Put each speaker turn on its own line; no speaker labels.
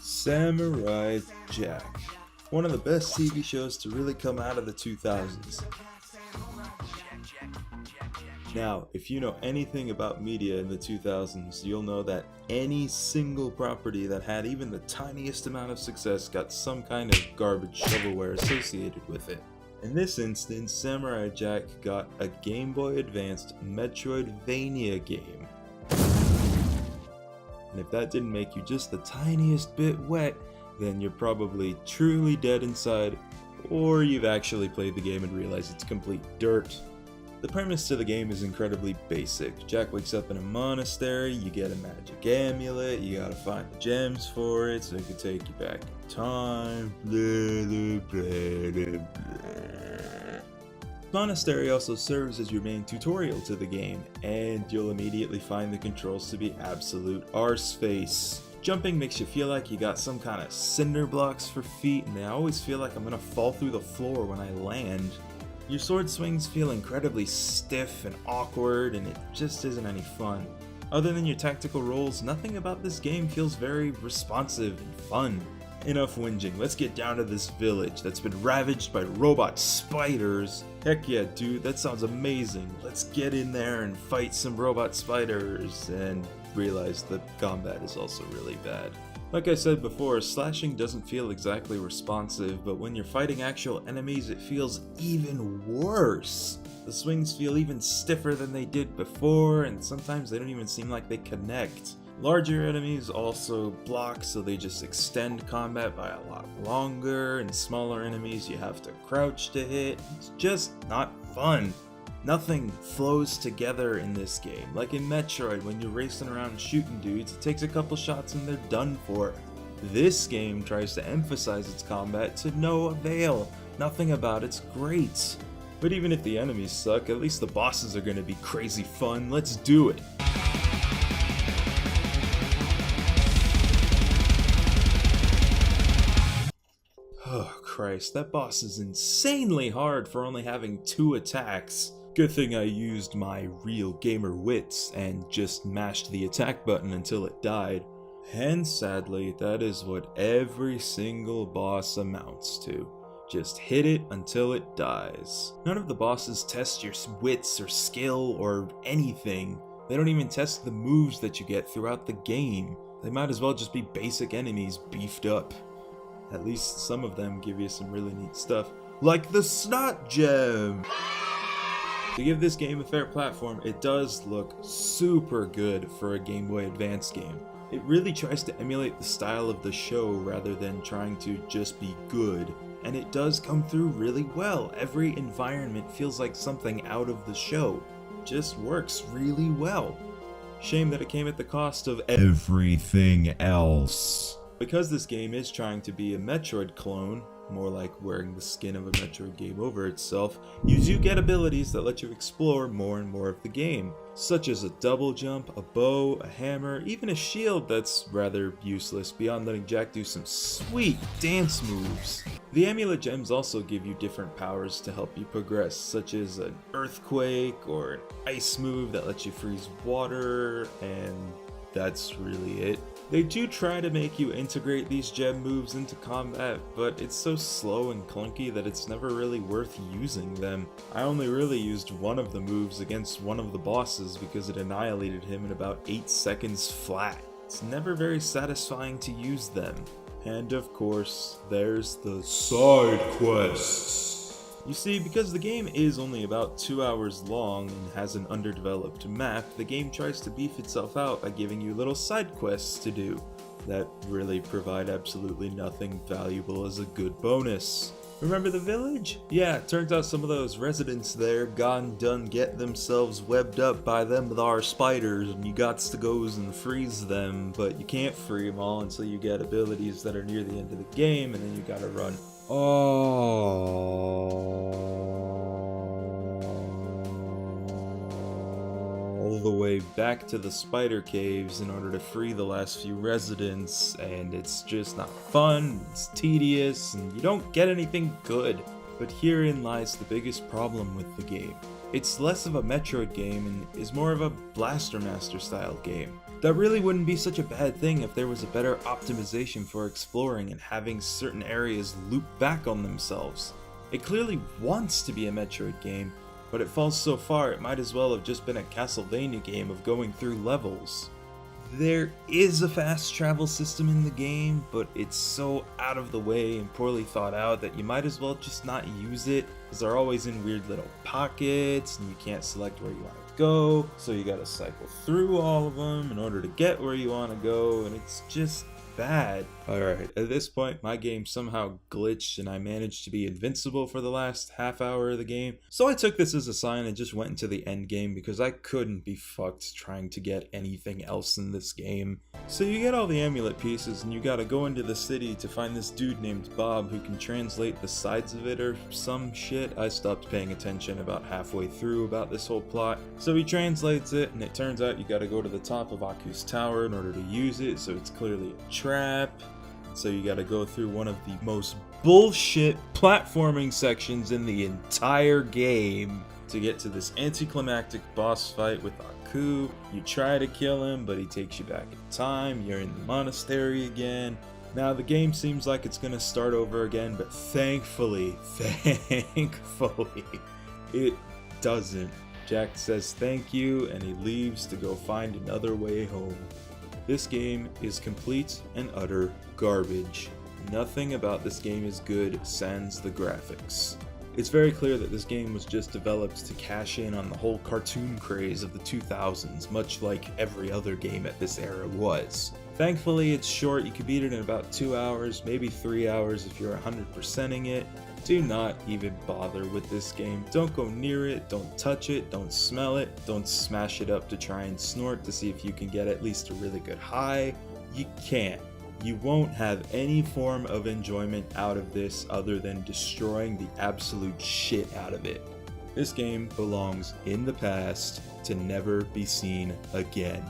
Samurai Jack, one of the best TV shows to really come out of the 2000s. Now, if you know anything about media in the 2000s, you'll know that any single property that had even the tiniest amount of success got some kind of garbage shovelware associated with it. In this instance, Samurai Jack got a Game Boy Advanced Metroidvania game. And if that didn't make you just the tiniest bit wet, then you're probably truly dead inside, or you've actually played the game and realized it's complete dirt. The premise to the game is incredibly basic. Jack wakes up in a monastery, you get a magic amulet, you gotta find the gems for it so it can take you back in time, blah blah blah blah. Monastery also serves as your main tutorial to the game, and you'll immediately find the controls to be absolute arseface. Jumping makes you feel like you got some kind of cinder blocks for feet, and I always feel like I'm gonna fall through the floor when I land. Your sword swings feel incredibly stiff and awkward, and it just isn't any fun. Other than your tactical rolls, nothing about this game feels very responsive and fun. Enough whinging, let's get down to this village that's been ravaged by robot spiders. Heck yeah, dude, that sounds amazing. Let's get in there and fight some robot spiders, and realize that combat is also really bad. Like I said before, slashing doesn't feel exactly responsive, but when you're fighting actual enemies, it feels even worse. The swings feel even stiffer than they did before, and sometimes they don't even seem like they connect. Larger enemies also block, so they just extend combat by a lot longer, and smaller enemies you have to crouch to hit. It's just not fun. Nothing flows together in this game. Like in Metroid, when you're racing around shooting dudes, it takes a couple shots and they're done for. This game tries to emphasize its combat to no avail. Nothing about it's great. But even if the enemies suck, at least the bosses are gonna be crazy fun. Let's do it. Oh Christ, that boss is insanely hard for only having 2 attacks. Good thing I used my real gamer wits and just mashed the attack button until it died. And sadly, that is what every single boss amounts to. Just hit it until it dies. None of the bosses test your wits or skill or anything. They don't even test the moves that you get throughout the game. They might as well just be basic enemies beefed up. At least some of them give you some really neat stuff, like the Snot Gem! To give this game a fair platform, it does look super good for a Game Boy Advance game. It really tries to emulate the style of the show rather than trying to just be good, and it does come through really well. Every environment feels like something out of the show. It just works really well. Shame that it came at the cost of everything else. Because this game is trying to be a Metroid clone, more like wearing the skin of a Metroid game over itself, you do get abilities that let you explore more and more of the game, such as a double jump, a bow, a hammer, even a shield that's rather useless beyond letting Jack do some sweet dance moves. The amulet gems also give you different powers to help you progress, such as an earthquake or an ice move that lets you freeze water, and that's really it. They do try to make you integrate these gem moves into combat, but it's so slow and clunky that it's never really worth using them. I only really used one of the moves against one of the bosses because it annihilated him in about 8 seconds flat. It's never very satisfying to use them. And of course, there's the side quests. You see, because the game is only about 2 hours long and has an underdeveloped map, the game tries to beef itself out by giving you little side quests to do that really provide absolutely nothing valuable as a good bonus. Remember the village? Yeah, it turns out some of those residents there gone done get themselves webbed up by them thar spiders, and you gots to goes and freeze them, but you can't free them all until you get abilities that are near the end of the game, and then you gotta run all the way back to the spider caves in order to free the last few residents, and it's just not fun, it's tedious, and you don't get anything good. But herein lies the biggest problem with the game. It's less of a Metroid game and is more of a Blaster Master style game. That really wouldn't be such a bad thing if there was a better optimization for exploring and having certain areas loop back on themselves. It clearly wants to be a Metroid game, but it falls so far it might as well have just been a Castlevania game of going through levels. There is a fast travel system in the game, but it's so out of the way and poorly thought out that you might as well just not use it, because they're always in weird little pockets and you can't select where you want to go, so you gotta cycle through all of them in order to get where you want to go, and it's just bad. Alright, at this point my game somehow glitched and I managed to be invincible for the last half hour of the game, so I took this as a sign and just went into the end game because I couldn't be fucked trying to get anything else in this game. So you get all the amulet pieces and you gotta go into the city to find this dude named Bob who can translate the sides of it or some shit. I stopped paying attention about halfway through about this whole plot. So he translates it and it turns out you gotta go to the top of Aku's tower in order to use it, so it's clearly a trap. So you gotta go through one of the most bullshit platforming sections in the entire game to get to this anticlimactic boss fight with Aku. You try to kill him, but he takes you back in time. You're in the monastery again. Now the game seems like it's gonna start over again, but thankfully, it doesn't. Jack says thank you and he leaves to go find another way home. This game is complete and utter garbage. Nothing about this game is good sans the graphics. It's very clear that this game was just developed to cash in on the whole cartoon craze of the 2000s, much like every other game at this era was. Thankfully it's short, you can beat it in about 2 hours, maybe 3 hours if you're 100%ing it. Do not even bother with this game. Don't go near it, don't touch it, don't smell it, don't smash it up to try and snort to see if you can get at least a really good high. You can't. You won't have any form of enjoyment out of this other than destroying the absolute shit out of it. This game belongs in the past to never be seen again.